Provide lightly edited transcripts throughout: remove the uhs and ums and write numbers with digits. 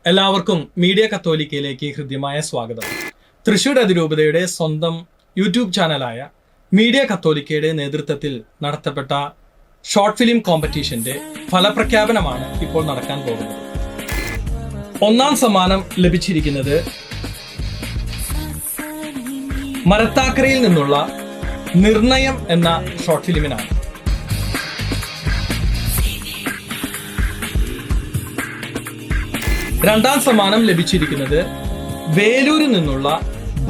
എല്ലാവർക്കും മീഡിയ കത്തോലിക്കയിലേക്ക് ഹൃദ്യമായ സ്വാഗതം. തൃശൂർ അതിരൂപതയുടെ സ്വന്തം യൂട്യൂബ് ചാനലായ മീഡിയ കത്തോലിക്കയുടെ നേതൃത്വത്തിൽ നടത്തപ്പെട്ട ഷോർട്ട് ഫിലിം കോമ്പറ്റീഷന്റെ ഫലപ്രഖ്യാപനമാണ് ഇപ്പോൾ നടക്കാൻ പോകുന്നത്. ഒന്നാം സമ്മാനം ലഭിച്ചിരിക്കുന്നത് മരത്താക്കരയിൽ നിന്നുള്ള നിർണയം എന്ന ഷോർട്ട് ഫിലിമിനാണ്. രണ്ടാം സമ്മാനം ലഭിച്ചിരിക്കുന്നത് വേലൂരിൽ നിന്നുള്ള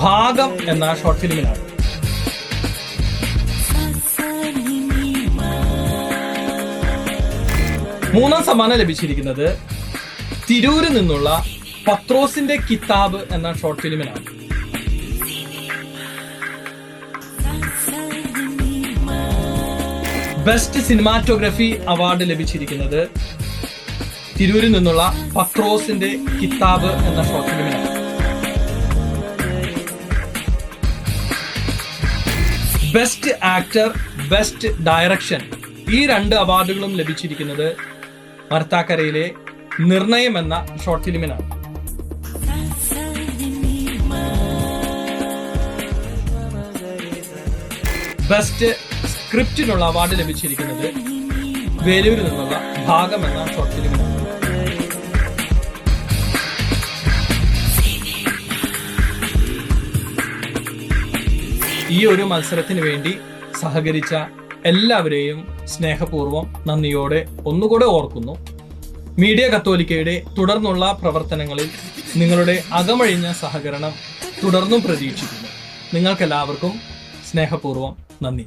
ഭാഗം എന്ന ഷോർട്ട് ഫിലിമിനാണ്. മൂന്നാം സമ്മാനം ലഭിച്ചിരിക്കുന്നത് തിരൂരിൽ നിന്നുള്ള പത്രോസിന്റെ കിതാബ് എന്ന ഷോർട്ട് ഫിലിമിനാണ്. ബെസ്റ്റ് സിനിമാറ്റോഗ്രഫി അവാർഡ് ലഭിച്ചിരിക്കുന്നത് തിരൂരിൽ നിന്നുള്ള പത്രോസിന്റെ കിതാബ് എന്ന ഷോർട്ട് ഫിലിമിനാണ്. ബെസ്റ്റ് ആക്ടർ, ബെസ്റ്റ് ഡയറക്ഷൻ ഈ രണ്ട് അവാർഡുകളും ലഭിച്ചിരിക്കുന്നത് മരത്താക്കരയിലെ നിർണയം എന്ന ഷോർട്ട് ഫിലിമിനാണ്. ബെസ്റ്റ് സ്ക്രിപ്റ്റിനുള്ള അവാർഡ് ലഭിച്ചിരിക്കുന്നത് വേലൂരിൽ നിന്നുള്ള ഭാഗം എന്ന ഷോർട്ട് ഫിലിമിനാണ്. ഈ ഒരു മത്സരത്തിന് വേണ്ടി സഹകരിച്ച എല്ലാവരെയും സ്നേഹപൂർവ്വം നന്ദിയോടെ ഒന്നുകൂടെ ഓർക്കുന്നു. മീഡിയ കത്തോലിക്കയുടെ തുടർന്നുള്ള പ്രവർത്തനങ്ങളിൽ നിങ്ങളുടെ അകമഴിഞ്ഞ സഹകരണം തുടർന്നും പ്രതീക്ഷിക്കുന്നു. നിങ്ങൾക്കെല്ലാവർക്കും സ്നേഹപൂർവ്വം നന്ദി.